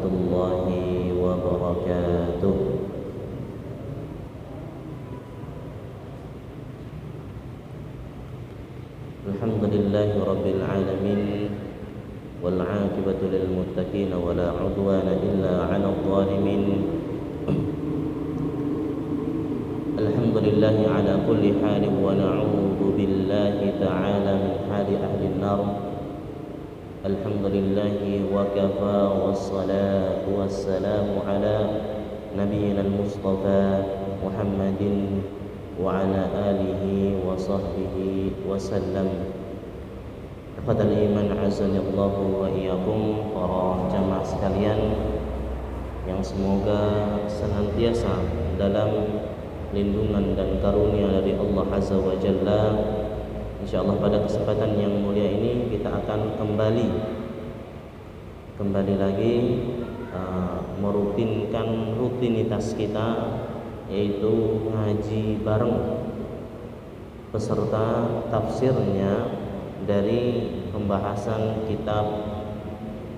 warahmatullahi wabarakatuh. Alhamdulillahi rabbil alamin, wal 'aqibatu lil muttaqin wa la 'udwana illa 'alal zalimin. Alhamdulillahi ala kulli halin wa na'udzu billahi ta'ala min hali ahli an-nar. Alhamdulillahi wa kafa, wassalatu wassalamu ala nabiyyina al-mustafa Muhammadin wa ala alihi wa sahbihi wa sallam. Ikhwatal iman, azani Allahu wa iyyakum, para jamaah sekalian yang semoga senantiasa dalam lindungan dan karunia dari Allah Azza wa Jalla. InsyaAllah pada kesempatan yang mulia ini kita akan kembali lagi merutinkan rutinitas kita, yaitu ngaji bareng beserta tafsirnya dari pembahasan kitab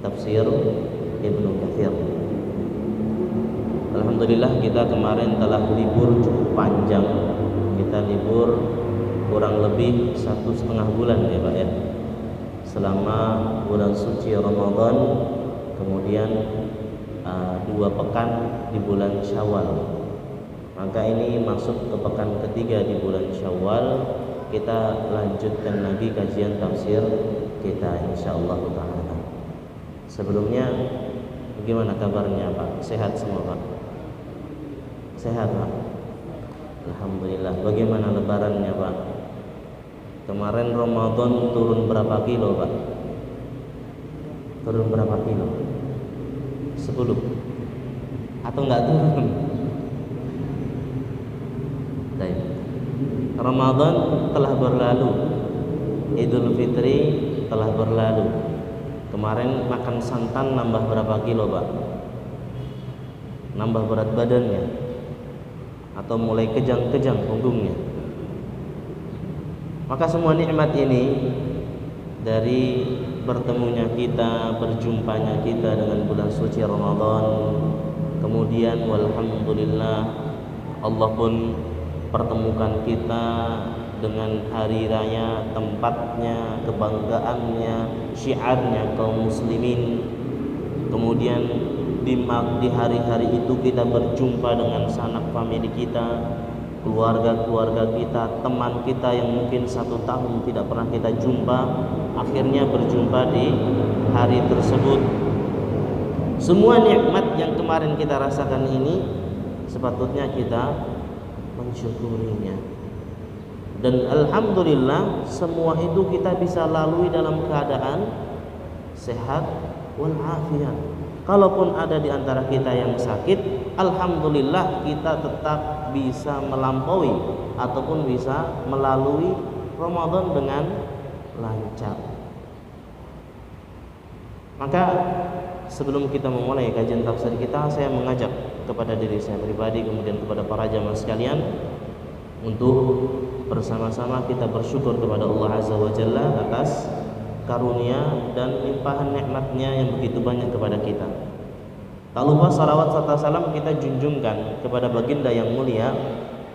tafsir Ibnu Katsir. Alhamdulillah kita kemarin telah libur cukup panjang. Kita libur kurang lebih 1,5 bulan ya Pak ya, selama bulan suci Ramadan, kemudian 2 pekan di bulan Syawal. Maka ini masuk ke pekan ketiga di bulan Syawal. Kita lanjutkan lagi kajian tafsir kita insyaallah ta'ala. Sebelumnya bagaimana kabarnya Pak? Sehat semua Pak? Sehat Pak? Alhamdulillah. Bagaimana lebarannya Pak? Kemarin Ramadan turun berapa kilo Pak? Turun berapa kilo? 10? Atau enggak turun? Baik. Ramadan telah berlalu, Idul Fitri telah berlalu. Kemarin makan santan nambah berapa kilo Pak? Nambah berat badannya? Atau mulai kejang-kejang punggungnya? Maka semua nikmat ini, dari bertemunya kita, berjumpanya kita dengan bulan suci Ramadan, kemudian walhamdulillah Allah pun pertemukan kita dengan hari raya, tempatnya, kebanggaannya, syiarnya kaum muslimin. Kemudian di hari-hari itu kita berjumpa dengan sanak famili kita, keluarga-keluarga kita, teman kita yang mungkin 1 tahun tidak pernah kita jumpa, akhirnya berjumpa di hari tersebut. Semua nikmat yang kemarin kita rasakan ini sepatutnya kita mensyukurinya. Dan alhamdulillah semua itu kita bisa lalui dalam keadaan sehat walafiat. Kalaupun ada di antara kita yang sakit, alhamdulillah kita tetap bisa melampaui ataupun bisa melalui Ramadan dengan lancar. Maka sebelum kita memulai kajian tafsir kita, saya mengajak kepada diri saya pribadi, kemudian kepada para jamaah sekalian, untuk bersama-sama kita bersyukur kepada Allah Azza wa Jalla atas karunia dan limpahan nikmatnya yang begitu banyak kepada kita. Tak lupa salawat serta salam kita junjungkan kepada baginda yang mulia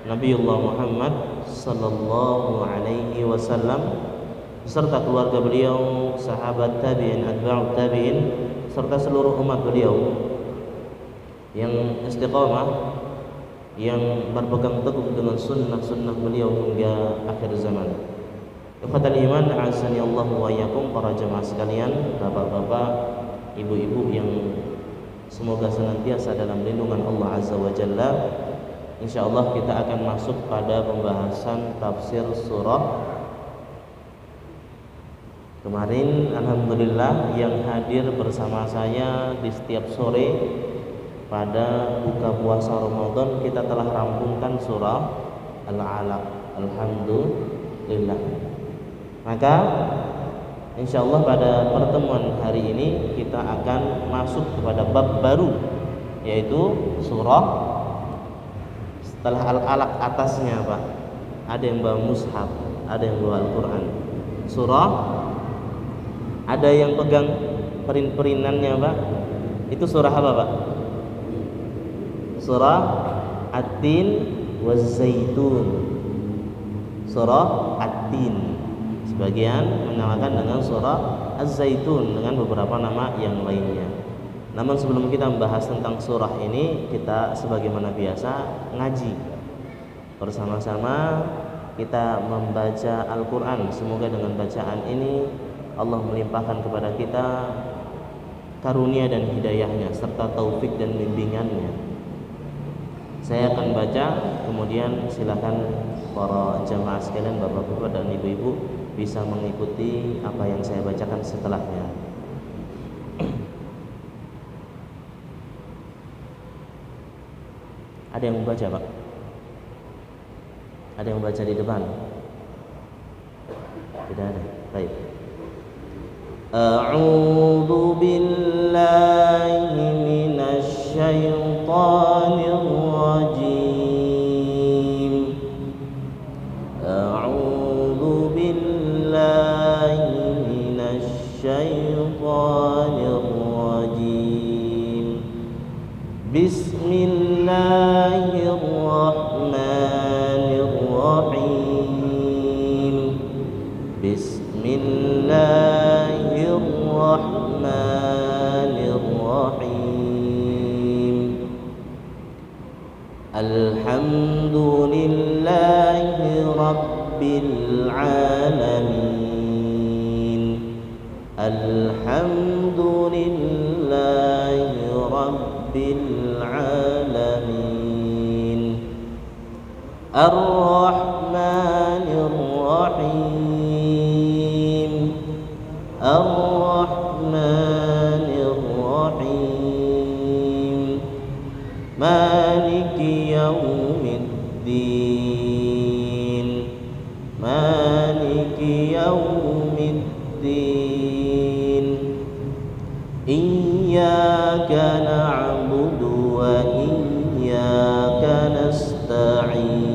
Nabiullah Muhammad sallallahu alaihi wasallam beserta keluarga beliau, sahabat tabi'in, atba'ut tabi'in, serta seluruh umat beliau yang istiqamah, yang berpegang teguh dengan sunnah-sunnah beliau hingga akhir zaman. Ikhwatal iman, azani Allah wa iyyakum, para jemaah sekalian, bapak-bapak, ibu-ibu yang semoga senantiasa dalam lindungan Allah Azza wa Jalla. Insyaallah kita akan masuk pada pembahasan tafsir surah. Kemarin alhamdulillah yang hadir bersama saya di setiap sore pada buka puasa Ramadan, kita telah rampungkan surah Al-Alaq. Alhamdulillah. Maka insyaallah pada pertemuan hari ini kita akan masuk kepada bab baru, yaitu surah setelah Al-Alaq atasnya Pak. Ada yang bawa mushaf, ada yang bawa Al-Quran. Surah, ada yang pegang perin-perinannya Pak, Itu surah apa, Pak? Surah At-Tin waz-Zaitun. Surah At-Tin. Sebagian menamakan dengan surah Az-Zaitun dengan beberapa nama yang lainnya. Namun sebelum kita membahas tentang surah ini, kita sebagaimana biasa ngaji bersama-sama, kita membaca Al-Quran. Semoga dengan bacaan ini Allah melimpahkan kepada kita karunia dan hidayahnya serta taufik dan bimbingannya. Saya akan baca, kemudian silakan para jamaah sekalian, bapak-bapak dan ibu-ibu bisa mengikuti apa yang saya bacakan setelahnya. Ada yang membaca, Pak? Ada yang membaca di depan? Tidak ada. Baik. A'udzu billahi minasy syaithanir rajim. A'udzu billahi minasy syaithanir rajim. Bismillahirrahmanirrahim. Bismillahirrahmanirrahim. Alhamdulillahi rabbil alamin. Alhamdulillahi rabbil alamin. Ar-Rahmanir Rahim. Ar-Rahmanir Rahim. Maliki yaumiddin. Maliki yaumiddin. Iyyaka na'budu wa iyyaka nasta'in.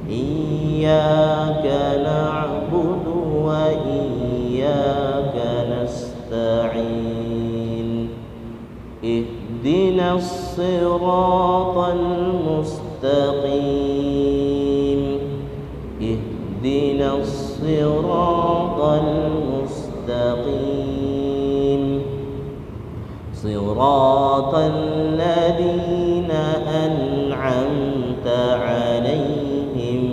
Iyyaka na'budu wa iyyaka nasta'in. Ihdinas siratal mustaqim. Ihdinas siratal mustaqim. Siratal ladzina an'amta 'alaihim.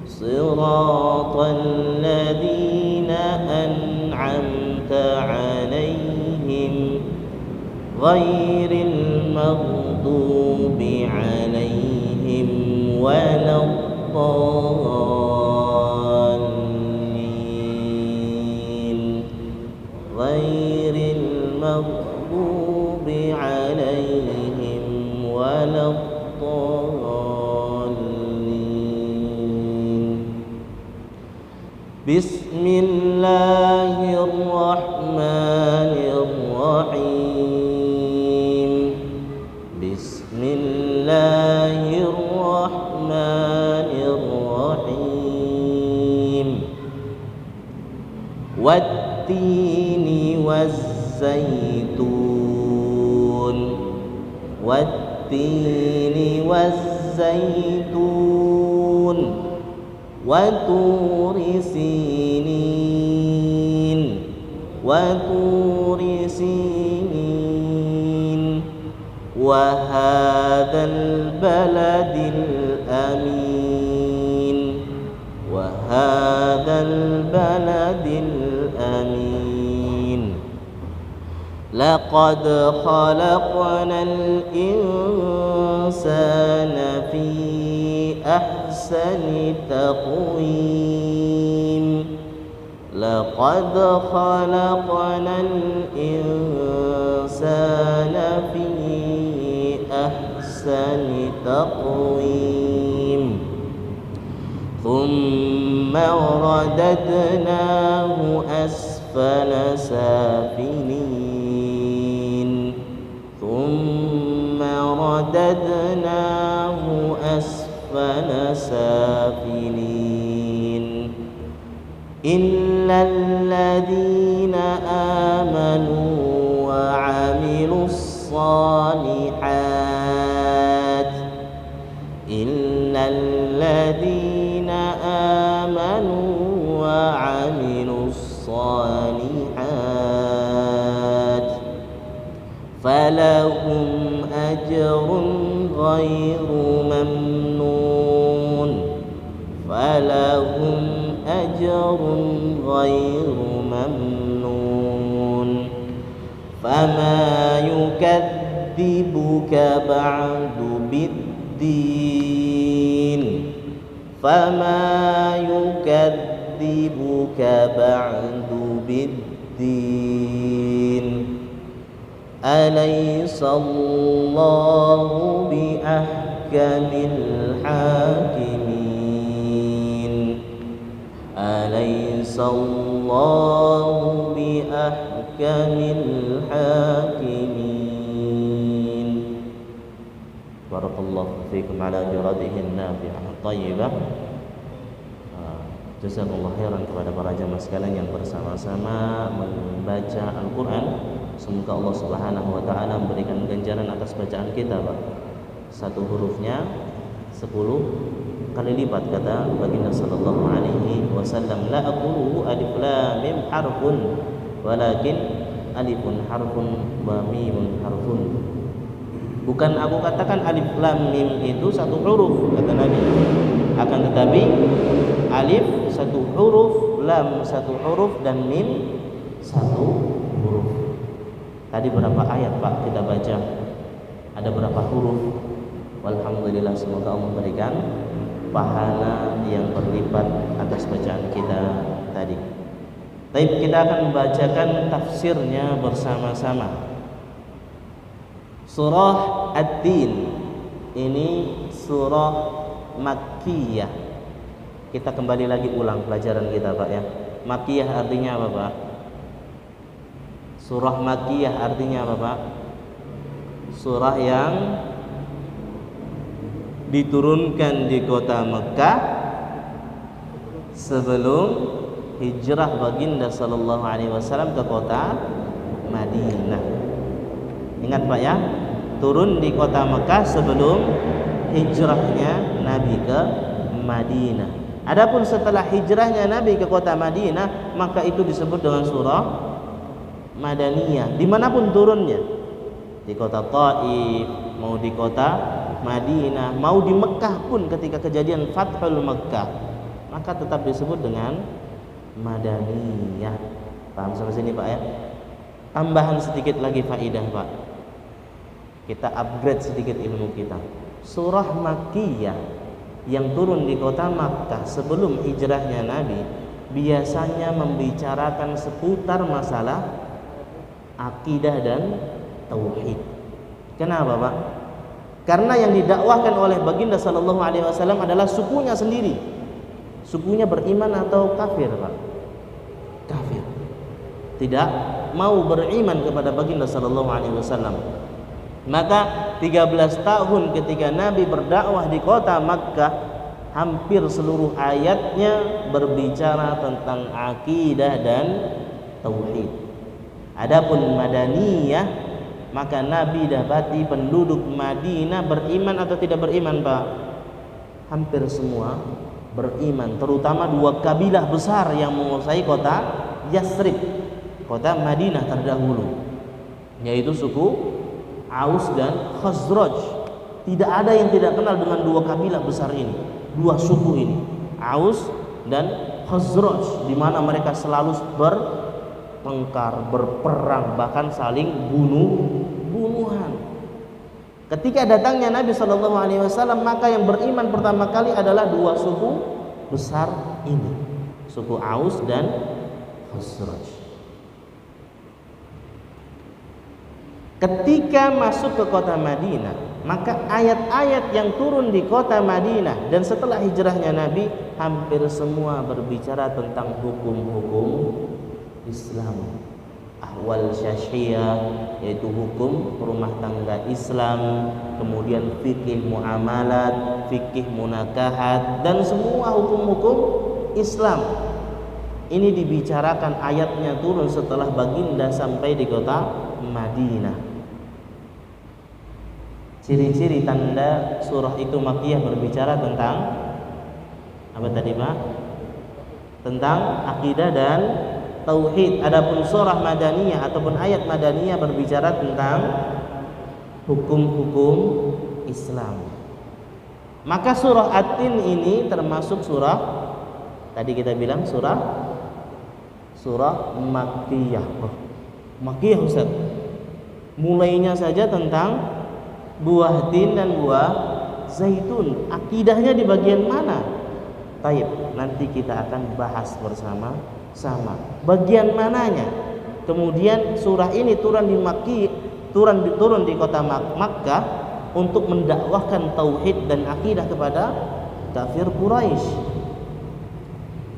Siratal ladzina an'amta 'alaihim ghairil maghdubi 'alaihim waladdallin. Ghairil maghdubi 'alaihim waladdallin. Bismillahirrahmanirrahim. Bismillahirrahmanirrahim. Wattini wazzaitun. Wattini wazzaitun. Waturi sinin. Waturi sinin. Wahadal baladil amin. Wahadal baladil amin. Laqad khalaqnal insana fi ahsani taqwim. Laqad khalaqnal insana fi ahsani taqwim. Thumma radadnahu asfala safilin. Thumma radadnahu asfala safilin. Illal ladzina amanu wa falahum ajrun ghairu mamnun, falahum ajrun ghairu mamnun, fama yukadzibuka ba'du biddin, fama yukadzibuka ba'du biddin, alaysallahu biahkamil hakimin, alaysallahu biahkamil hakimin. Barakallahu fiikum ala juradihin nafi'ah thayyibah. Jazakallahu khairan kepada para jamaah sekalian yang bersama-sama membaca Al-Quran. Semoga Allah Subhanahu wa ta'ala memberikan ganjaran atas bacaan kita, Pak. Satu hurufnya 10 kali lipat, kata baginda sallallahu alaihi wasallam, la aqulu alif lam mim harfun walakin alifun harfun wa mimun harfun. Bukan aku katakan alif lam mim itu satu huruf, kata Nabi, akan tetapi alif satu huruf, lam satu huruf, dan mim satu huruf. Tadi berapa ayat, Pak, kita baca? Ada berapa huruf? Walhamdulillah, semoga Allah memberikan pahala yang berlipat atas bacaan kita tadi. Baik, kita akan membacakan tafsirnya bersama-sama. Surah Ad-Din ini surah Makkiyah. Kita kembali lagi ulang pelajaran kita, Pak, ya. Makkiyah artinya apa, Pak? Surah Makkiyah artinya apa, Pak? Surah yang diturunkan di kota Mekah sebelum hijrah baginda sallallahu alaihi wasallam ke kota Madinah. Ingat, Pak, ya, turun di kota Mekah sebelum hijrahnya Nabi ke Madinah. Adapun setelah hijrahnya Nabi ke kota Madinah, maka itu disebut dengan surah Madaniyah. Dimanapun turunnya, di kota Taif, mau di kota Madinah, mau di Mekah pun ketika kejadian Fathul Mekah, maka tetap disebut dengan Madaniyah. Paham sampai sini, Pak, ya? Tambahan sedikit lagi faidah, Pak. Kita upgrade sedikit ilmu kita. Surah Makkiyah yang turun di kota Makkah sebelum hijrahnya Nabi biasanya membicarakan seputar masalah akidah dan tauhid. Kenapa, Pak? Karena yang didakwahkan oleh baginda sallallahu alaihi wasallam adalah sukunya sendiri. Sukunya beriman atau kafir, Pak? Kafir. Tidak mau beriman kepada baginda sallallahu alaihi wasallam. Maka 13 tahun ketika Nabi berdakwah di kota Makkah, hampir seluruh ayatnya berbicara tentang akidah dan tauhid. Adapun Madaniyah, maka Nabi dapati penduduk Madinah beriman atau tidak beriman, Pak? Hampir semua beriman, terutama dua kabilah besar yang menguasai kota Yasrib, kota Madinah terdahulu, yaitu suku Aus dan Khazraj. Tidak ada yang tidak kenal dengan dua kabilah besar ini, dua suku ini, Aus dan Khazraj, di mana mereka selalu bertengkar, berperang, bahkan saling bunuhan. Ketika datangnya Nabi Shallallahu Alaihi Wasallam, maka yang beriman pertama kali adalah dua suku besar ini, suku Aus dan Khazraj. Ketika masuk ke kota Madinah, maka ayat-ayat yang turun di kota Madinah dan setelah hijrahnya Nabi hampir semua berbicara tentang hukum-hukum Islam, ahwal syariah, yaitu hukum rumah tangga Islam, kemudian fikih muamalat, fikih munakahat, dan semua hukum-hukum Islam. Ini dibicarakan, ayatnya turun setelah baginda sampai di kota Madinah. Ciri-ciri tanda surah itu Makkiyah berbicara tentang apa tadi, Pak? Tentang akidah dan tauhid. Adapun surah madaniyah ataupun ayat madaniyah berbicara tentang hukum-hukum Islam. Maka surah At-Tin ini termasuk surah, tadi kita bilang surah Makkiyah. Makkiyah Ustaz. Mulainya saja tentang buah tin dan buah zaitun. Akidahnya di bagian mana? Taib, nanti kita akan bahas bersama-sama. Bagian mananya? Kemudian surah ini turun di kota Makkah untuk mendakwahkan tauhid dan akidah kepada kafir Quraisy.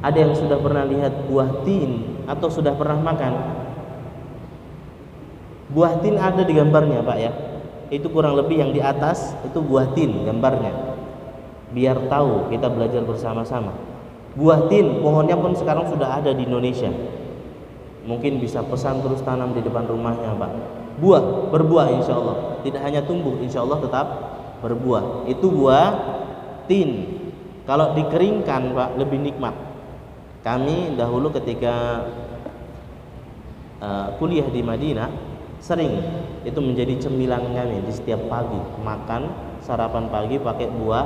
Ada yang sudah pernah lihat buah tin atau sudah pernah makan? Buah tin ada di gambarnya Pak ya. Itu kurang lebih yang di atas itu buah tin gambarnya. Biar tahu kita belajar bersama-sama. Buah tin pohonnya pun sekarang sudah ada di Indonesia. Mungkin bisa pesan terus tanam di depan rumahnya Pak. Berbuah insya Allah. Tidak hanya tumbuh, insya Allah tetap berbuah. Itu buah tin. Kalau dikeringkan Pak lebih nikmat. Kami dahulu ketika kuliah di Madinah sering itu menjadi cemilan kami di setiap pagi, makan sarapan pagi pakai buah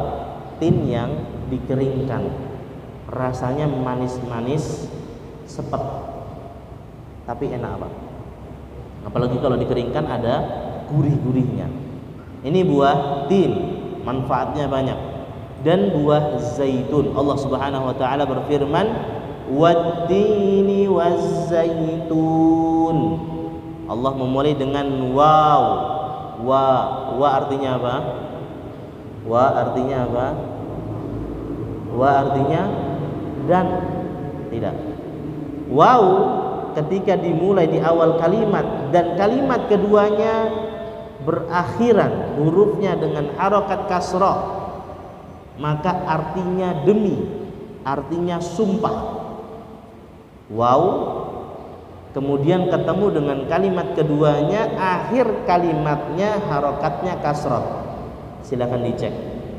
tin yang dikeringkan. Rasanya manis-manis sepet, tapi enak Pak. Apalagi kalau dikeringkan ada gurih-gurihnya. Ini buah tin, manfaatnya banyak. Dan buah zaitun, Allah Subhanahu wa taala berfirman, "Wat-tini waz-zaitun." Allah memulai dengan waw. Wa artinya apa? Wa artinya apa? Wa artinya dan. Tidak. Waw ketika dimulai di awal kalimat dan kalimat keduanya berakhiran hurufnya dengan harokat kasrah, maka artinya demi, artinya sumpah. Waw kemudian ketemu dengan kalimat keduanya, akhir kalimatnya harokatnya kasrah. Silakan dicek.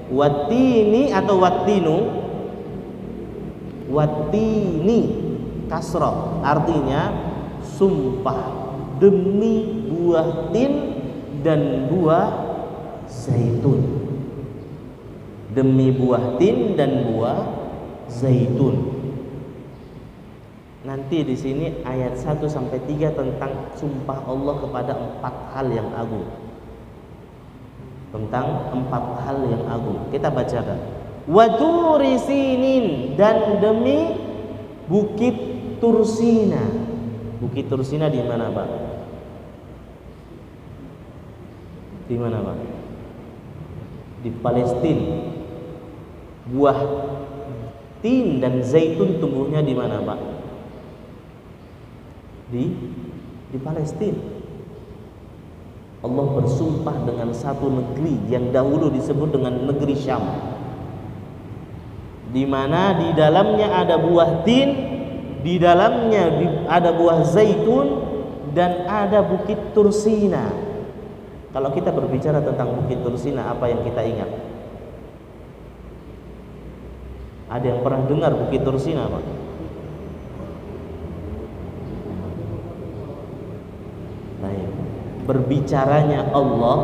Watini atau watinu. Watini kasrah artinya sumpah demi buah tin dan buah zaitun. Demi buah tin dan buah zaitun. Nanti di sini ayat 1 sampai 3 tentang sumpah Allah kepada 4 hal yang agung. Tentang 4 hal yang agung. Kita bacakan. Wa turi sinin, dan demi bukit Tursina. Bukit Tursina di mana, Pak? Di mana, Pak? Di Palestina. Buah tin dan zaitun tumbuhnya di mana, Pak? Di Palestina. Allah bersumpah dengan satu negeri yang dahulu disebut dengan negeri Syam, di mana di dalamnya ada buah tin, di dalamnya ada buah zaitun, dan ada bukit Tursina. Kalau kita berbicara tentang bukit Tursina, apa yang kita ingat? Ada yang pernah dengar bukit Tursina, Pak? Berbicaranya Allah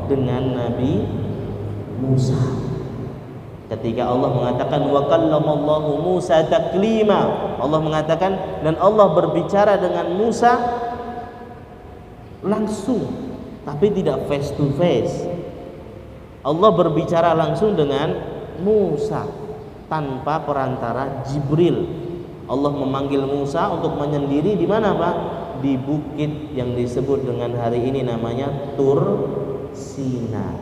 dengan Nabi Musa. Ketika Allah mengatakan wa kallamallahu Musa taklima, Allah mengatakan dan Allah berbicara dengan Musa langsung, tapi tidak face to face. Allah berbicara langsung dengan Musa tanpa perantara Jibril. Allah memanggil Musa untuk menyendiri di mana, Pak? Di bukit yang disebut dengan hari ini namanya Tur Sina.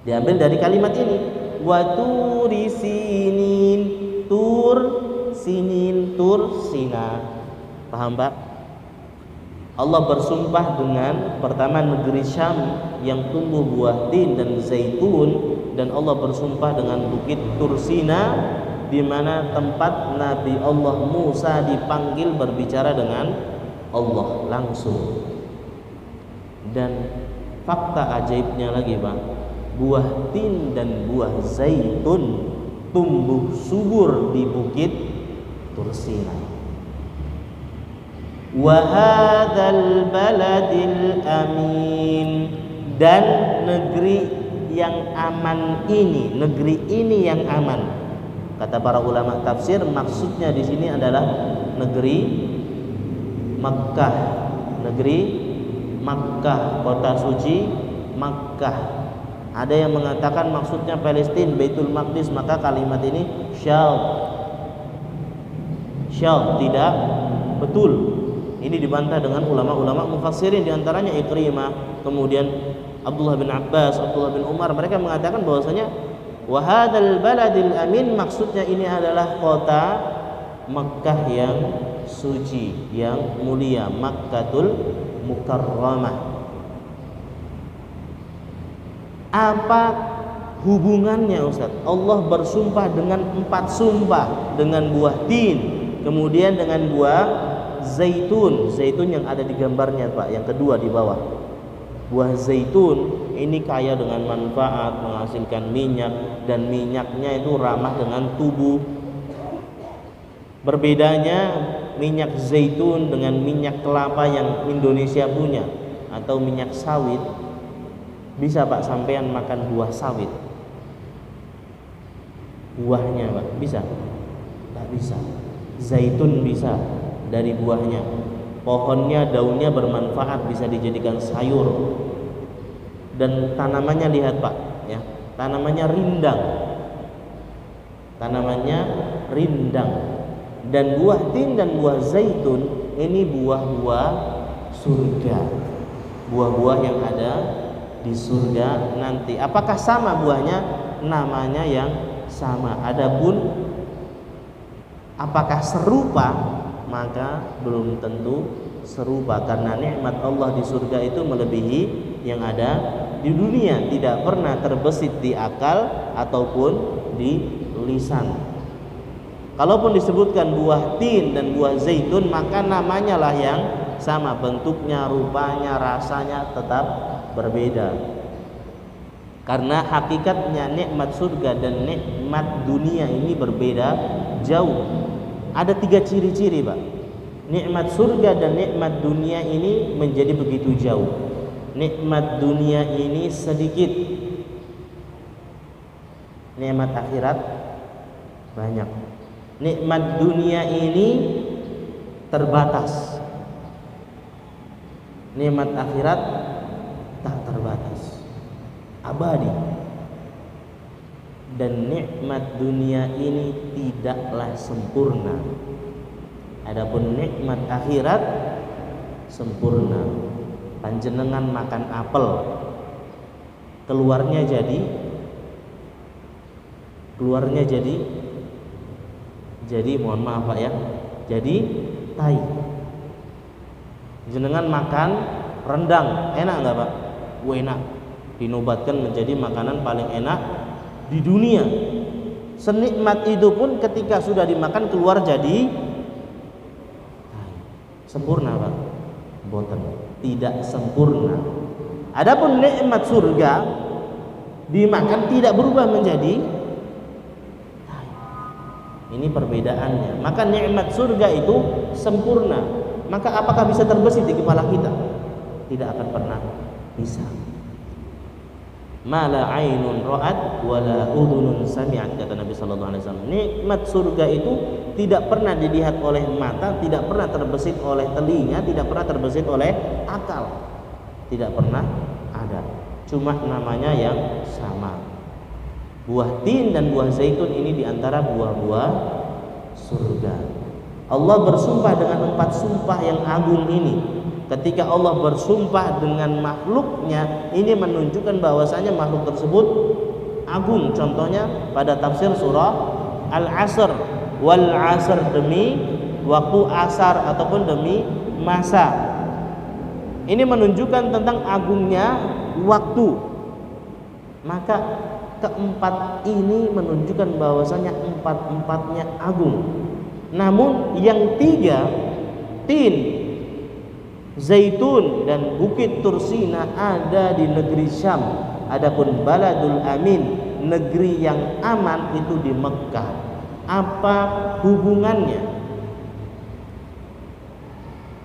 Diambil dari kalimat ini, wa turi sinin, tur sinin, tur sina. Paham, Pak? Allah bersumpah dengan pertama negeri Syam yang tumbuh buah tin dan zaitun, dan Allah bersumpah dengan bukit Tur Sina di mana tempat Nabi Allah Musa dipanggil berbicara dengan Allah langsung. Dan fakta ajaibnya lagi, Pak, buah tin dan buah zaitun tumbuh subur di bukit Tursina. wa hadzal baladil amin, dan negeri yang aman ini, negeri ini yang aman. Kata para ulama tafsir, maksudnya di sini adalah negeri Makkah, negeri Makkah, kota suci Makkah. Ada yang mengatakan maksudnya Palestina, Baitul Maqdis, maka kalimat ini syadz tidak betul. Ini dibantah dengan ulama-ulama mufassirin, diantaranya Ikrimah, kemudian Abdullah bin Abbas, Abdullah bin Umar. Mereka mengatakan bahwasanya wa hadzal baladil amin, maksudnya ini adalah kota Makkah yang suci, yang mulia, Makkatul Mukarramah. Apa hubungannya Ustaz? Allah bersumpah dengan 4 sumpah, dengan buah tin, kemudian dengan buah zaitun. Zaitun yang ada di gambarnya Pak, yang kedua di bawah. Buah zaitun ini kaya dengan manfaat, menghasilkan minyak, dan minyaknya itu ramah dengan tubuh. Berbedanya minyak zaitun dengan minyak kelapa yang Indonesia punya, atau minyak sawit. Bisa Pak sampean makan buah sawit? Buahnya Pak, bisa? Tidak bisa. Zaitun bisa dari buahnya. Pohonnya, daunnya bermanfaat, bisa dijadikan sayur. Dan tanamannya lihat Pak, ya, tanamannya rindang. Tanamannya rindang. Dan buah tin dan buah zaitun ini buah-buah surga. Buah-buah yang ada di surga nanti. Apakah sama buahnya? Namanya yang sama. Adapun apakah serupa? Maka belum tentu serupa, karena nikmat Allah di surga itu melebihi yang ada di dunia, tidak pernah terbesit di akal ataupun di lisan. Kalaupun disebutkan buah tin dan buah zaitun, maka namanya lah yang sama, bentuknya, rupanya, rasanya tetap berbeda. Karena hakikatnya nikmat surga dan nikmat dunia ini berbeda jauh. Ada 3 ciri-ciri Pak. Nikmat surga dan nikmat dunia ini menjadi begitu jauh. Nikmat dunia ini sedikit, nikmat akhirat banyak. Nikmat dunia ini terbatas, nikmat akhirat tak terbatas, abadi. Dan nikmat dunia ini tidaklah sempurna. Adapun nikmat akhirat sempurna. Panjenengan makan apel, keluarnya jadi mohon maaf Pak ya, jadi tai. Jenengan makan rendang, enak nggak Pak? Enak. Dinobatkan menjadi makanan paling enak di dunia. Senikmat itu pun ketika sudah dimakan keluar jadi sempurna Pak? Boten, tidak sempurna. Adapun nikmat surga dimakan tidak berubah menjadi. Ini perbedaannya. Maka nikmat surga itu sempurna. Maka apakah bisa terbesit di kepala kita? Tidak akan pernah bisa. Mala ainun ra'at wala udhunun sami'at, kata Nabi sallallahu alaihi wasallam. Nikmat surga itu tidak pernah dilihat oleh mata, tidak pernah terbesit oleh telinga, tidak pernah terbesit oleh akal. Tidak pernah ada. Cuma namanya yang sama. Buah tin dan buah zaitun ini diantara buah-buah surga. Allah bersumpah dengan 4 sumpah yang agung ini. Ketika Allah bersumpah dengan makhluknya, ini menunjukkan bahwasanya makhluk tersebut agung. Contohnya pada tafsir surah Al-Asr, wal asr, demi waktu asar ataupun demi masa. Ini menunjukkan tentang agungnya waktu. Maka keempat ini menunjukkan bahwasanya 4-empatnya agung. Namun yang 3, tin, zaitun dan bukit Tursina ada di negeri Syam. Adapun baladul amin, negeri yang aman, itu di Mekkah. Apa hubungannya?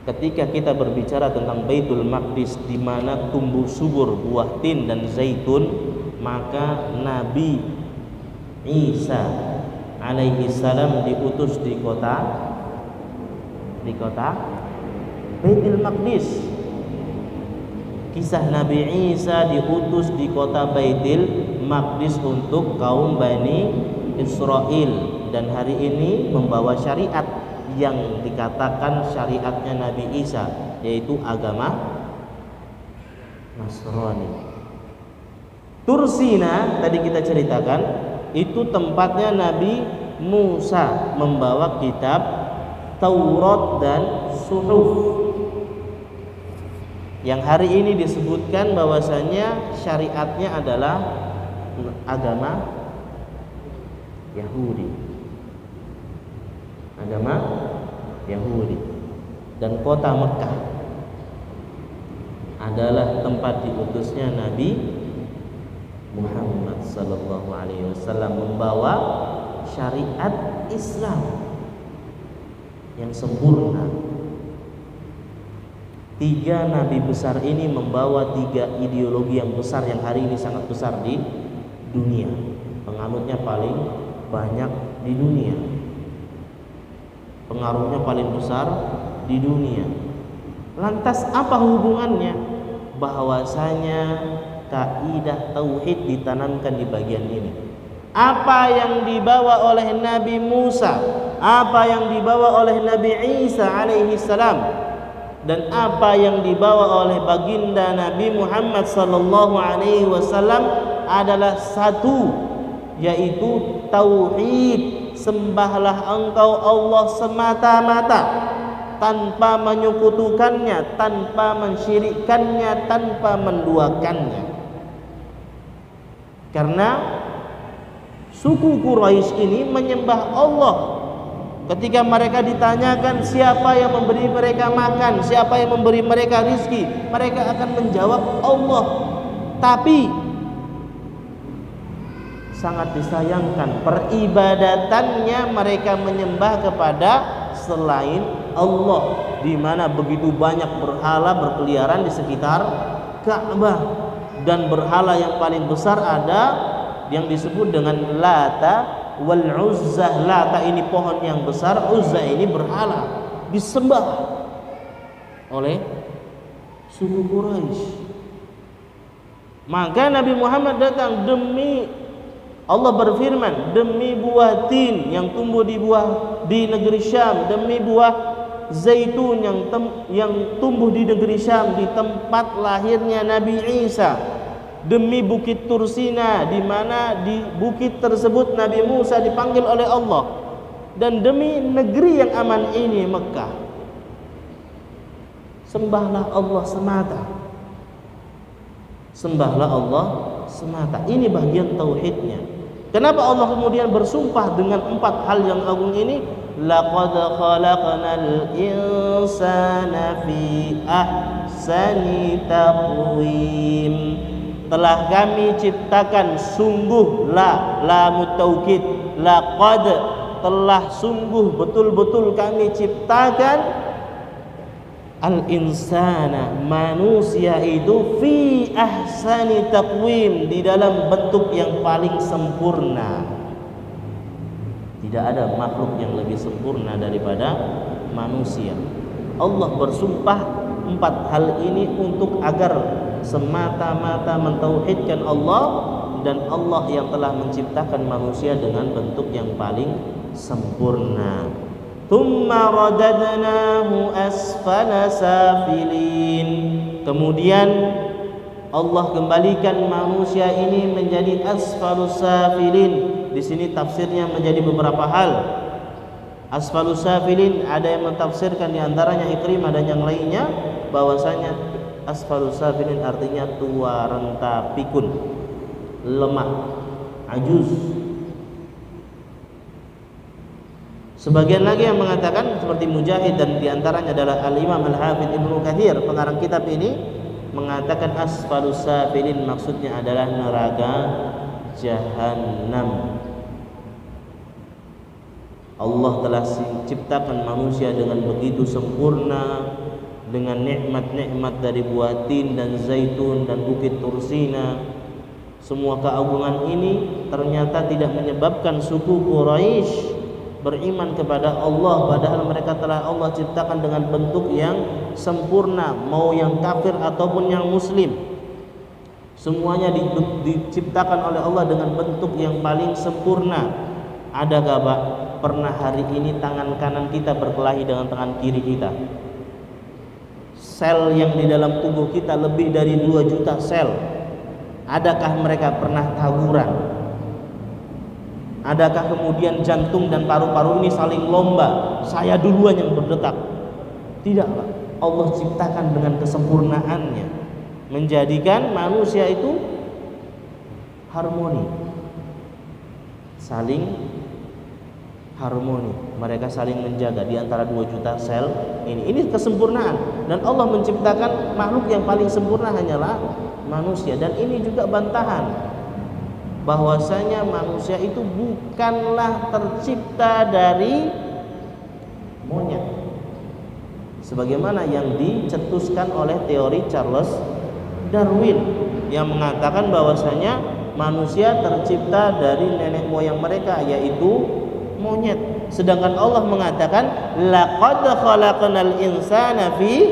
ketika kita berbicara tentang Baitul Maqdis di mana tumbuh subur buah tin dan zaitun, maka Nabi Isa alaihi salam diutus di kota Baitul Maqdis. Kisah Nabi Isa diutus di kota Baitul Maqdis untuk kaum Bani Israel, dan hari ini membawa syariat yang dikatakan syariatnya Nabi Isa, yaitu agama Nasrani. Tursina tadi kita ceritakan, itu tempatnya Nabi Musa membawa kitab Taurat dan Suhuf, yang hari ini disebutkan bahwasanya syariatnya adalah agama Yahudi. Dan kota Mekah adalah tempat diutusnya Nabi Muhammad sallallahu alaihi wasallam membawa syariat Islam yang sempurna. 3 nabi besar ini membawa 3 ideologi yang besar yang hari ini sangat besar di dunia. Penganutnya paling banyak di dunia, pengaruhnya paling besar di dunia. Lantas apa hubungannya? Bahwasanya kaidah tauhid ditanamkan di bagian ini. Apa yang dibawa oleh Nabi Musa, apa yang dibawa oleh Nabi Isa alaihi salam, dan apa yang dibawa oleh baginda Nabi Muhammad sallallahu alaihi wasallam adalah satu, yaitu tauhid. Sembahlah engkau Allah semata-mata, tanpa menyekutukannya, tanpa mensyirikkannya, tanpa menduakannya. Karena suku Quraisy ini menyembah Allah. Ketika mereka ditanyakan siapa yang memberi mereka makan, siapa yang memberi mereka rizki, mereka akan menjawab Allah. Tapi sangat disayangkan, peribadatannya mereka menyembah kepada selain Allah, di mana begitu banyak berhala berkeliaran di sekitar Ka'bah, dan berhala yang paling besar ada yang disebut dengan Lata wal Uzzah. Lata ini pohon yang besar, Uzzah ini berhala, disembah oleh suku Quraisy. Maka Nabi Muhammad datang, Allah berfirman, demi buah tin yang tumbuh di negeri Syam, demi buah zaitun yang tumbuh di negeri Syam, di tempat lahirnya Nabi Isa, demi bukit Tursina, di mana di bukit tersebut Nabi Musa dipanggil oleh Allah, dan demi negeri yang aman ini, Mekah, sembahlah Allah semata. Sembahlah Allah semata. Ini bagian tauhidnya. Kenapa Allah kemudian bersumpah dengan 4 hal yang agung ini? Laqad khalaqnal insana fi ahsani taqwim. Telah kami ciptakan, sungguh, lamut taukid, laqad, telah sungguh betul-betul kami ciptakan al-insana, manusia itu, fi ahsani taqwim, di dalam bentuk yang paling sempurna. Tidak ada makhluk yang lebih sempurna daripada manusia. Allah bersumpah 4 hal ini untuk agar semata-mata mentauhidkan Allah, dan Allah yang telah menciptakan manusia dengan bentuk yang paling sempurna. Tsumma radadnahu asfala safilin. Kemudian Allah kembalikan manusia ini menjadi asfalus safilin. Di sini tafsirnya menjadi beberapa hal. Asfalus safilin ada yang mentafsirkan, di antaranya Ikrimah dan yang lainnya, bahwasanya asfalus safilin artinya tua, renta, pikun, lemah, ajuz. Sebagian lagi yang mengatakan seperti Mujahid, dan diantaranya adalah Al-Imam Al-Hafidh Ibnu Katsir, pengarang kitab ini, mengatakan asfalus safilin maksudnya adalah neraka Jahannam. Allah telah ciptakan manusia dengan begitu sempurna, dengan nikmat-nikmat dari buah tin dan zaitun dan bukit Tursina. Semua keagungan ini ternyata tidak menyebabkan suku Quraisy beriman kepada Allah, padahal mereka telah Allah ciptakan dengan bentuk yang sempurna, mau yang kafir ataupun yang muslim. Semuanya diciptakan oleh Allah dengan bentuk yang paling sempurna. Adakah Pak pernah hari ini tangan kanan kita berkelahi dengan tangan kiri kita? Sel yang di dalam tubuh kita lebih dari 2 juta sel. Adakah mereka pernah tawuran? Adakah kemudian jantung dan paru-paru ini saling lomba, saya duluan yang berdetak? Tidak Pak. Allah ciptakan dengan kesempurnaannya, menjadikan manusia itu harmoni, saling harmoni. Mereka saling menjaga di antara 2 juta sel ini. Ini kesempurnaan, dan Allah menciptakan makhluk yang paling sempurna hanyalah manusia. Dan ini juga bantahan bahwasanya manusia itu bukanlah tercipta dari monyet, sebagaimana yang dicetuskan oleh teori Charles Darwin yang mengatakan bahwasanya manusia tercipta dari nenek moyang mereka, yaitu monyet. Sedangkan Allah mengatakan laqad khalaqnal insana fi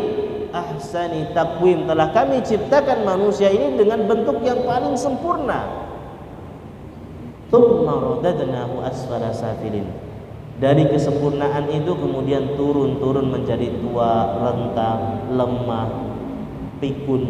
ahsani taqwim, telah kami ciptakan manusia ini dengan bentuk yang paling sempurna. Tsumma radadnahu asfala safilin, dari kesempurnaan itu kemudian turun menjadi tua, renta, lemah, pikun.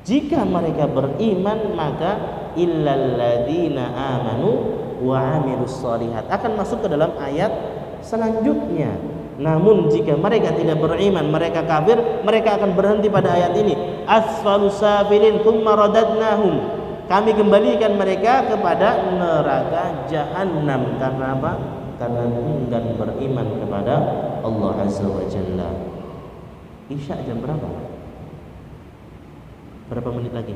Jika mereka beriman, maka illal ladzina amanu wa amilus shalihat akan masuk ke dalam ayat selanjutnya. Namun jika mereka tidak beriman, mereka kafir, mereka akan berhenti pada ayat ini. Asfalus safilin tsumma radadnahum, kami kembalikan mereka kepada neraka jahanam. Karena apa? Karena enggan beriman kepada Allah Azza wa Jalla. Isya jam berapa? Berapa menit lagi?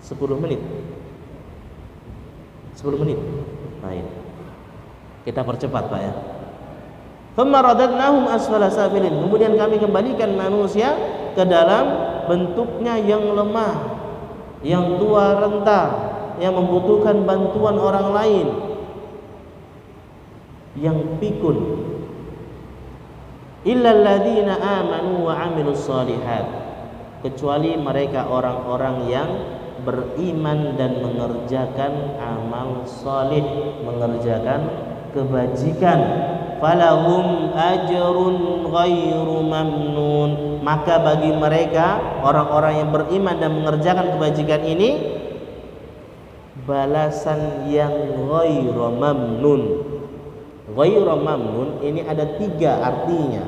10 menit. 10 menit. Baik. Kita percepat Pak ya. Tsumma radadnahum asfala safilin, kemudian kami kembalikan manusia ke dalam bentuknya yang lemah, yang tua renta, yang membutuhkan bantuan orang lain, yang pikun. Illal ladzina amanu wa amilus shalihat, kecuali mereka orang-orang yang beriman dan mengerjakan amal salih, mengerjakan kebajikan. Falahum ajrun ghairu mamnun, maka bagi mereka orang-orang yang beriman dan mengerjakan kebajikan ini balasan yang ghairu mamnun. Ghairu mamnun ini ada 3 artinya.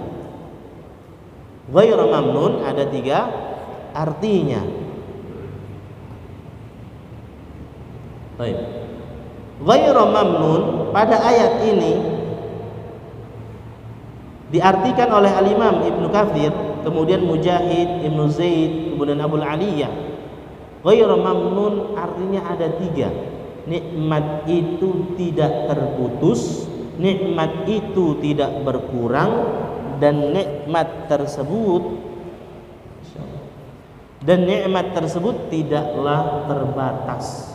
Ghairu mamnun ada 3 artinya. Baik. Ghairu mamnun pada ayat ini diartikan oleh Al-Imam Ibnu Katsir, kemudian Mujahid, Ibnu Zaid, kemudian Abu Aliyah. Ghairu mamnun artinya ada 3. Nikmat itu tidak terputus, nikmat itu tidak berkurang, dan nikmat tersebut tidaklah terbatas.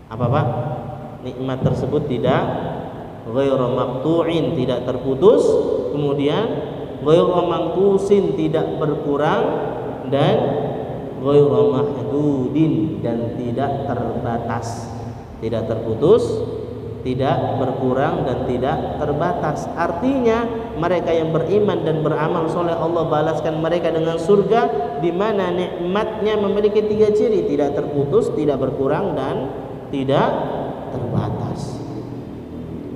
Apa Pak? Nikmat tersebut tidak ghairu maqtu'in, tidak terputus, kemudian ghairu manqusin, tidak berkurang, dan ghairu mahdudin, dan tidak terbatas. Tidak terputus, tidak berkurang, dan tidak terbatas. Artinya mereka yang beriman dan beramal soleh, Allah balaskan mereka dengan surga, di mana nikmatnya memiliki 3 ciri: tidak terputus, tidak berkurang, dan tidak terbatas.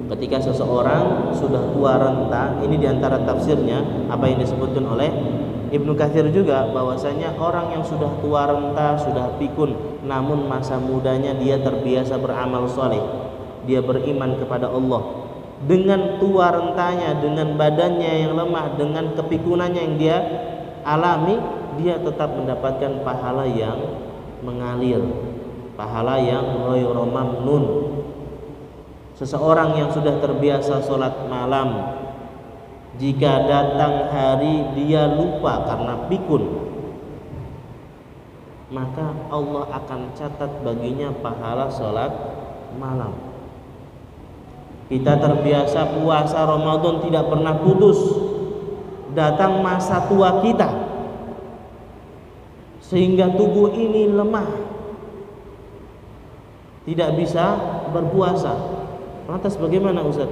Ketika seseorang sudah tua renta, ini diantara tafsirnya apa yang disebutkan oleh Ibnu Katsir juga, bahwasanya orang yang sudah tua renta, sudah pikun, namun masa mudanya dia terbiasa beramal soleh, dia beriman kepada Allah. Dengan tua rentanya, dengan badannya yang lemah, dengan kepikunannya yang dia alami, dia tetap mendapatkan pahala yang mengalir, pahala yang ghairu mamnun. Seseorang yang sudah terbiasa sholat malam, jika datang hari dia lupa karena pikun, maka Allah akan catat baginya pahala sholat malam. Kita terbiasa puasa Ramadan tidak pernah putus, datang masa tua kita sehingga tubuh ini lemah, tidak bisa berpuasa. Lantas bagaimana Ustaz?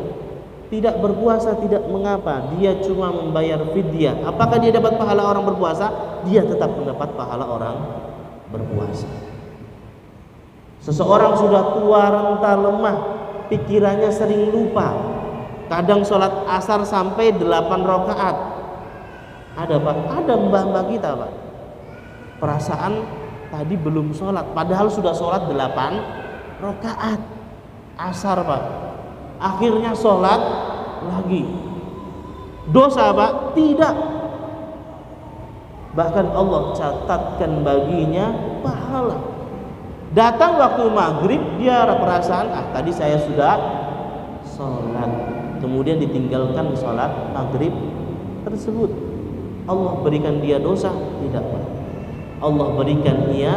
Tidak berpuasa tidak mengapa, dia cuma membayar fidyah. Apakah dia dapat pahala orang berpuasa? Dia tetap mendapat pahala orang berpuasa. Seseorang sudah tua, renta, lemah, pikirannya sering lupa. Kadang sholat asar sampai 8 rakaat. Ada Pak, ada mbah-mbah kita Pak, perasaan tadi belum sholat, padahal sudah sholat 8 rakaat asar Pak. Akhirnya sholat lagi. Dosa Pak? Tidak. Bahkan Allah catatkan baginya pahala. Datang waktu maghrib, dia perasaan tadi saya sudah sholat, kemudian ditinggalkan sholat maghrib tersebut. Allah berikan dia dosa? Tidak Pak. Allah berikan dia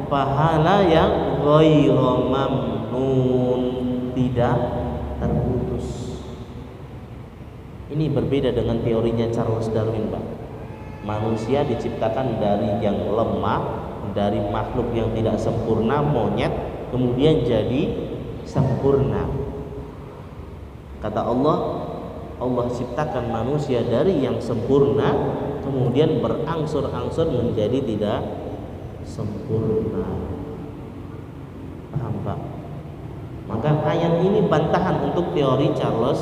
pahala yang ghairu mamnun, tidak terputus. Ini berbeda dengan teorinya Charles Darwin Pak. Manusia diciptakan dari yang lemah, dari makhluk yang tidak sempurna, monyet, kemudian jadi sempurna. Kata Allah, Allah ciptakan manusia dari yang sempurna, kemudian berangsur-angsur menjadi tidak sempurna. Paham Pak? Maka ayat ini bantahan untuk teori Charles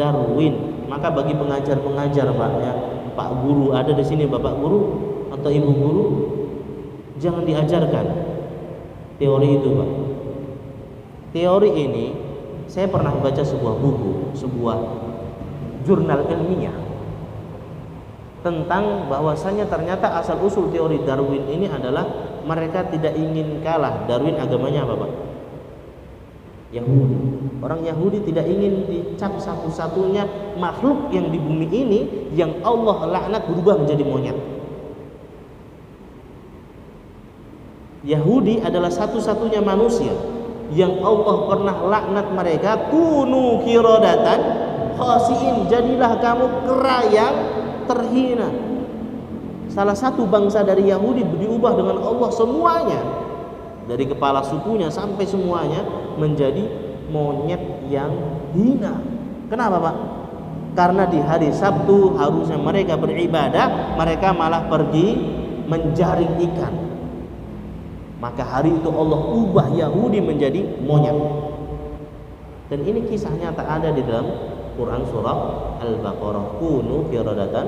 Darwin. Maka bagi pengajar-pengajar Pak, ya, Pak guru ada di sini, Bapak guru atau Ibu guru, jangan diajarkan teori itu Pak. Teori ini saya pernah baca sebuah buku, sebuah jurnal ilmiah tentang bahwasanya ternyata asal usul teori Darwin ini adalah mereka tidak ingin kalah. Darwin agamanya apa Pak? Yahudi. Orang Yahudi tidak ingin dicap satu-satunya makhluk yang di bumi ini yang Allah laknat berubah menjadi monyet. Yahudi adalah satu-satunya manusia yang Allah pernah laknat mereka, kunu kirodatan khasiin, jadilah kamu kera yang terhina. Salah satu bangsa dari Yahudi diubah dengan Allah semuanya, dari kepala sukunya sampai semuanya menjadi monyet yang hina. Kenapa Pak? Karena di hari Sabtu harusnya mereka beribadah, mereka malah pergi menjaring ikan. Maka hari itu Allah ubah Yahudi menjadi monyet. Dan ini kisah nyata ada di dalam Quran surah Al-Baqarah, kunu qiradatan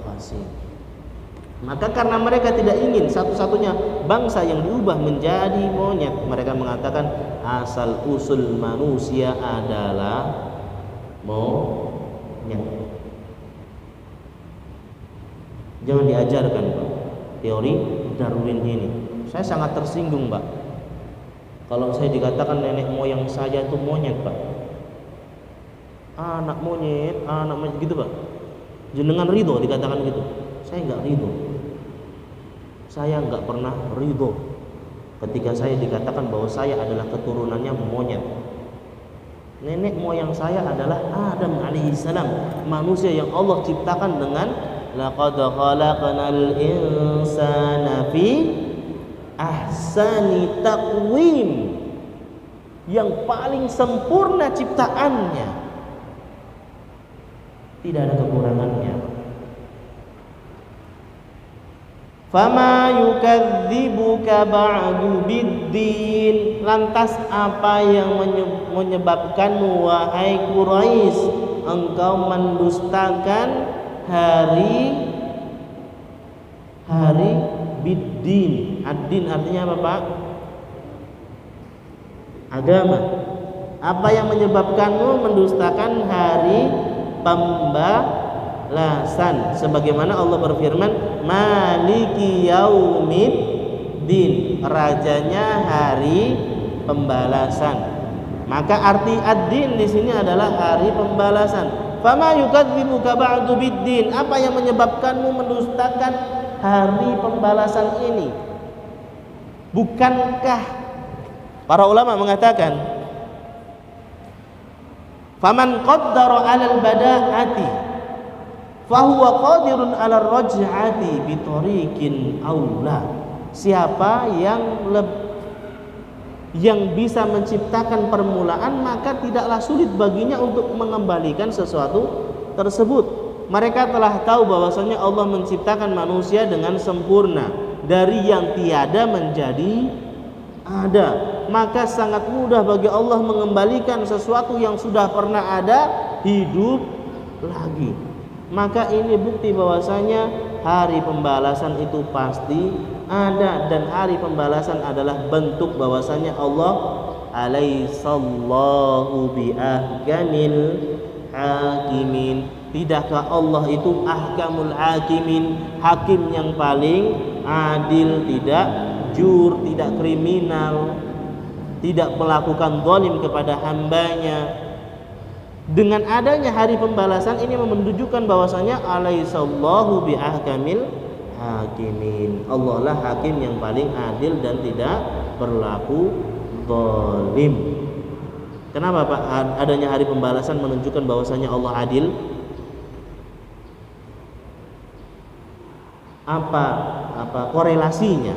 khasiin. Maka karena mereka tidak ingin satu-satunya bangsa yang diubah menjadi monyet, mereka mengatakan asal usul manusia adalah monyet. Jangan diajarkan Pak teori Darwin ini. Saya sangat tersinggung Pak kalau saya dikatakan nenek moyang saya itu monyet Pak. Anak monyet gitu Pak. Jenengan ridho dikatakan gitu? Saya enggak ridho. Saya enggak pernah ridho ketika saya dikatakan bahwa saya adalah keturunannya monyet. Nenek moyang saya adalah Adam alaihissalam, manusia yang Allah ciptakan dengan laqad khalaqnal insana fi ahsani taqwim, yang paling sempurna ciptaannya, tidak ada kekurangannya. Fama yukadzibuka ba'du biddin, lantas apa yang menyebabkanmu wahai Quraisy engkau mendustakan hari biddin. Ad-din artinya apa Pak? Agama. Apa yang menyebabkanmu mendustakan hari pembalasan, sebagaimana Allah berfirman maliki yaumiddin, rajanya hari pembalasan. Maka arti ad-din di sini adalah hari pembalasan. Fama yukadzibuka ba'du bid-din? Apa yang menyebabkanmu mendustakan hari pembalasan ini? Bukankah para ulama mengatakan, faman qaddara 'alal bada'ati fahuwa qadirun 'alal raj'ati bi tariqin aula. Siapa yang bisa menciptakan permulaan, maka tidaklah sulit baginya untuk mengembalikan sesuatu tersebut. Mereka telah tahu bahwasanya Allah menciptakan manusia dengan sempurna, dari yang tiada menjadi ada. Maka sangat mudah bagi Allah mengembalikan sesuatu yang sudah pernah ada hidup lagi. Maka ini bukti bahwasanya hari pembalasan itu pasti ada, dan hari pembalasan adalah bentuk bahwasanya Allah alaihissallahu biahkamil hakimin. Tidakkah Allah itu ahkamul hakimin, hakim yang paling adil, tidak jur, tidak kriminal, tidak melakukan zalim kepada hambanya. Dengan adanya hari pembalasan ini menunjukkan bahwasanya alaihissallahu biahkamil hakimin. Allah lah hakim yang paling adil dan tidak berlaku zalim. Kenapa Pak adanya hari pembalasan menunjukkan bahwasanya Allah adil? Apa korelasinya?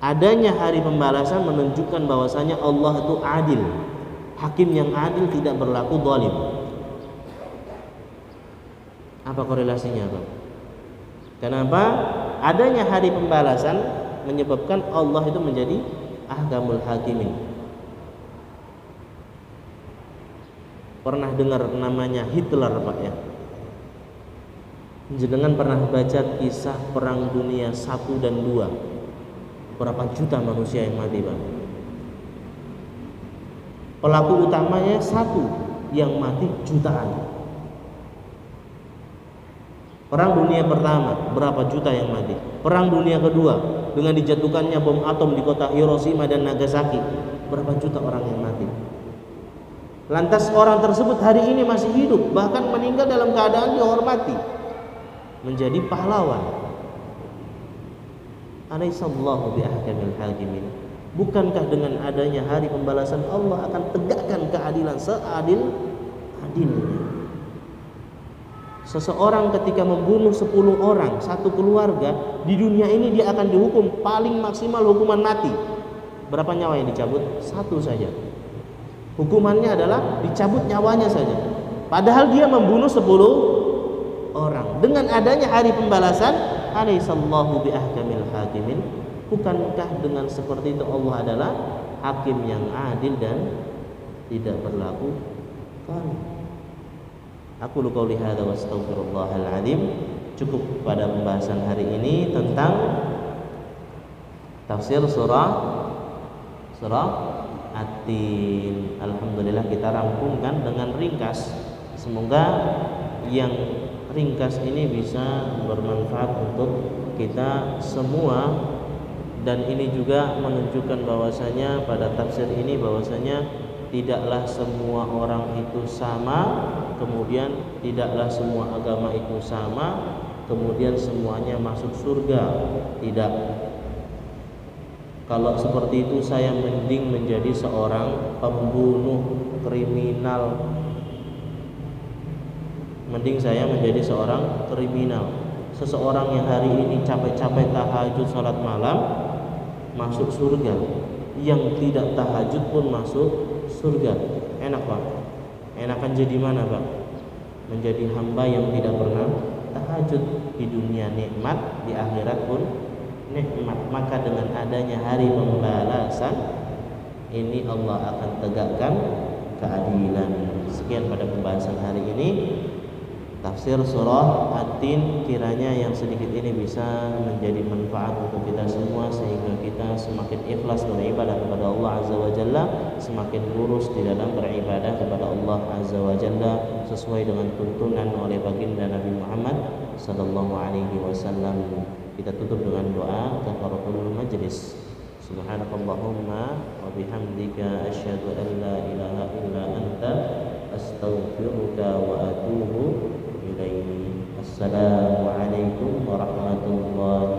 Adanya hari pembalasan menunjukkan bahwasanya Allah itu adil, hakim yang adil, tidak berlaku zalim. Apa korelasinya Pak? Kenapa adanya hari pembalasan menyebabkan Allah itu menjadi ahkamul hakimin? Pernah dengar namanya Hitler Pak ya? Jenengan pernah baca kisah perang dunia 1 dan 2? Berapa juta manusia yang mati Pak? Pelaku utamanya 1, yang mati jutaan. Perang dunia pertama, berapa juta yang mati? Perang dunia kedua, dengan dijatuhkannya bom atom di kota Hiroshima dan Nagasaki, berapa juta orang yang mati? Lantas orang tersebut hari ini masih hidup, bahkan meninggal dalam keadaan dihormati, menjadi pahlawan. Alaihissallahu biahkamil hakimin. Bukankah dengan adanya hari pembalasan Allah akan tegakkan keadilan seadil-adilnya? Seseorang ketika membunuh 10 orang, satu keluarga, di dunia ini dia akan dihukum paling maksimal hukuman mati. Berapa nyawa yang dicabut? 1 saja. Hukumannya adalah dicabut nyawanya saja. Padahal dia membunuh 10 orang. Dengan adanya hari pembalasan, alaihissallahu biahkamil hakimin. Bukankah dengan seperti itu Allah adalah hakim yang adil dan tidak berlaku zalim? Aku qauli hadza wa astaghfirullahal azim. Cukup pada pembahasan hari ini tentang tafsir surah At-Tin. Alhamdulillah kita rampungkan dengan ringkas. Semoga yang ringkas ini bisa bermanfaat untuk kita semua, dan ini juga menunjukkan bahwasanya pada tafsir ini bahwasanya tidaklah semua orang itu sama, kemudian tidaklah semua agama itu sama, kemudian semuanya masuk surga. Tidak. Kalau seperti itu saya mending menjadi seorang pembunuh kriminal. Mending saya menjadi seorang kriminal. Seseorang yang hari ini capek-capek tahajud salat malam masuk surga, yang tidak tahajud pun masuk surga. Enak Pak? Enakan jadi mana Pak? Menjadi hamba yang tidak pernah tahajud. Di dunia nikmat, di akhirat pun nikmat. Maka dengan adanya hari pembalasan ini Allah akan tegakkan keadilan. Sekian pada pembahasan hari ini tafsir surah At-Tin. Kiranya yang sedikit ini bisa menjadi manfaat untuk kita semua, sehingga kita semakin ikhlas beribadah kepada Allah Azza wa Jalla, semakin lurus di dalam beribadah kepada Allah Azza wa Jalla sesuai dengan tuntunan oleh baginda Nabi Muhammad sallallahu alaihi wasallam. Kita tutup dengan doa kafaratul majlis. Subhanakallahumma wa bihamdika asyhadu an la ilaha illa anta astaghfiruka wa atubu ilaik. Assalamualaikum warahmatullahi